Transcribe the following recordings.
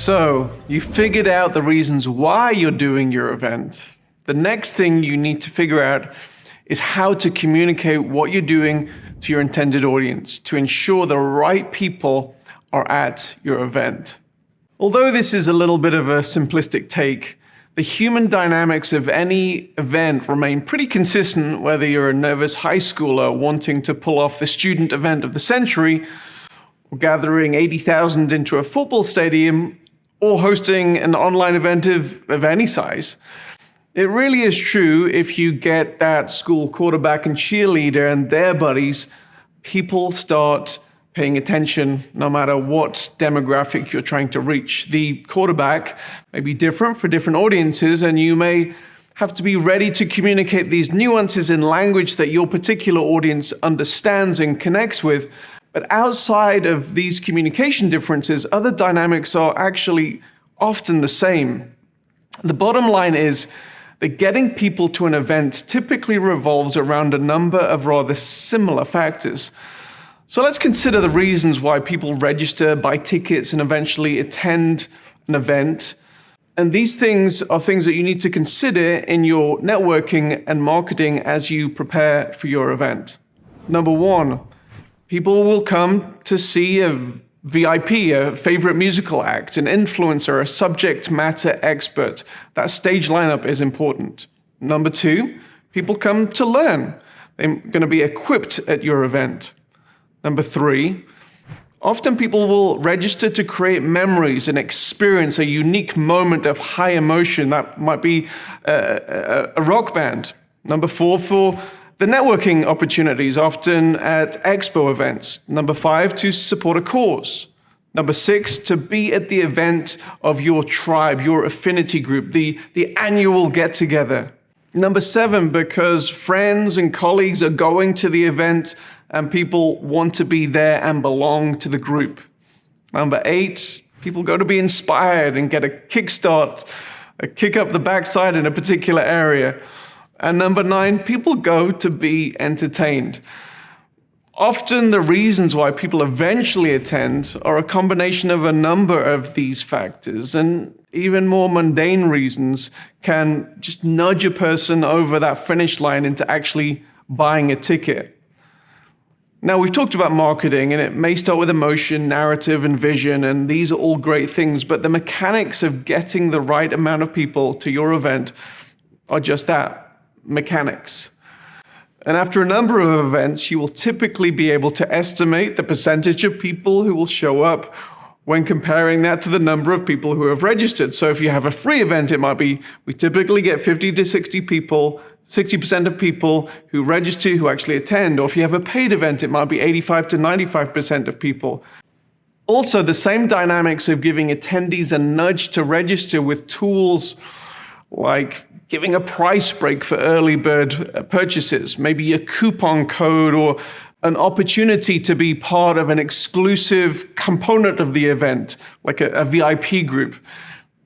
So, you figured out the reasons why you're doing your event. The next thing you need to figure out is how to communicate what you're doing to your intended audience to ensure the right people are at your event. Although this is a little bit of a simplistic take, the human dynamics of any event remain pretty consistent whether you're a nervous high schooler wanting to pull off the student event of the century, or gathering 80,000 into a football stadium, or hosting an online event of any size. It really is true if you get that school quarterback and cheerleader and their buddies, people start paying attention no matter what demographic you're trying to reach. The quarterback may be different for different audiences, and you may have to be ready to communicate these nuances in language that your particular audience understands and connects with. But outside of these communication differences, other dynamics are actually often the same. The bottom line is that getting people to an event typically revolves around a number of rather similar factors. So let's consider the reasons why people register, buy tickets, and eventually attend an event. And these things are things that you need to consider in your networking and marketing as you prepare for your event. Number one, people will come to see a VIP, a favorite musical act, an influencer, a subject matter expert. That stage lineup is important. Number two, people come to learn. They're going to be equipped at your event. Number three, often people will register to create memories and experience a unique moment of high emotion. That might be a rock band. Number four, for the networking opportunities, often at expo events. Number five, to support a cause. Number six, to be at the event of your tribe, your affinity group, the annual get-together. Number seven, because friends and colleagues are going to the event and people want to be there and belong to the group. Number eight, people go to be inspired and get a kickstart, a kick up the backside in a particular area. And number nine, people go to be entertained. Often the reasons why people eventually attend are a combination of a number of these factors, and even more mundane reasons can just nudge a person over that finish line into actually buying a ticket. Now, we've talked about marketing, and it may start with emotion, narrative, and vision, and these are all great things, but the mechanics of getting the right amount of people to your event are just that. Mechanics. And after a number of events, you will typically be able to estimate the percentage of people who will show up when comparing that to the number of people who have registered. So if you have a free event, it might be, we typically get 50 to 60 people, 60% of people who register who actually attend. Or if you have a paid event, it might be 85 to 95% of people. Also, the same dynamics of giving attendees a nudge to register with tools like giving a price break for early bird purchases, maybe a coupon code or an opportunity to be part of an exclusive component of the event, like a VIP group.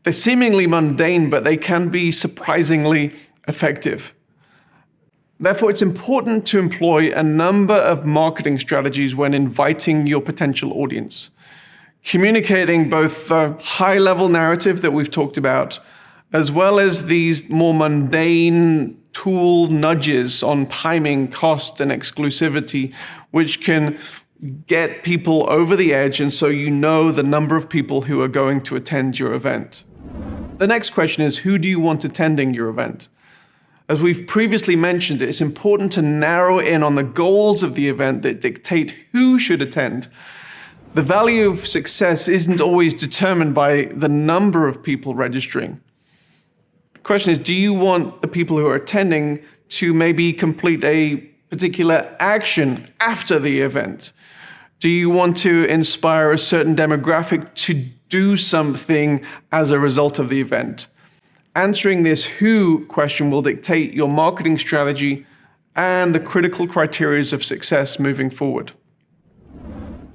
They're seemingly mundane, but they can be surprisingly effective. Therefore, it's important to employ a number of marketing strategies when inviting your potential audience. Communicating both the high-level narrative that we've talked about, as well as these more mundane tool nudges on timing, cost, and exclusivity, which can get people over the edge, and so you know the number of people who are going to attend your event. The next question is, who do you want attending your event? As we've previously mentioned, it's important to narrow in on the goals of the event that dictate who should attend. The value of success isn't always determined by the number of people registering. The question is, do you want the people who are attending to maybe complete a particular action after the event? Do you want to inspire a certain demographic to do something as a result of the event? Answering this who question will dictate your marketing strategy and the critical criteria of success moving forward.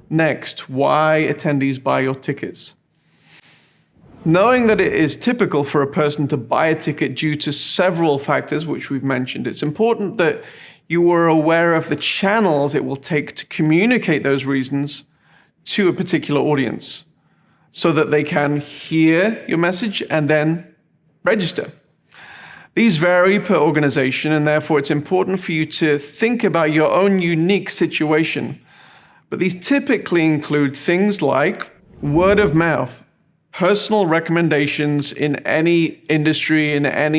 Next, why attendees buy your tickets. Knowing that it is typical for a person to buy a ticket due to several factors, which we've mentioned, it's important that you are aware of the channels it will take to communicate those reasons to a particular audience. so that they can hear your message and then register. These vary per organization, and therefore it's important for you to think about your own unique situation. But these typically include things like word of mouth, personal recommendations in any industry, in any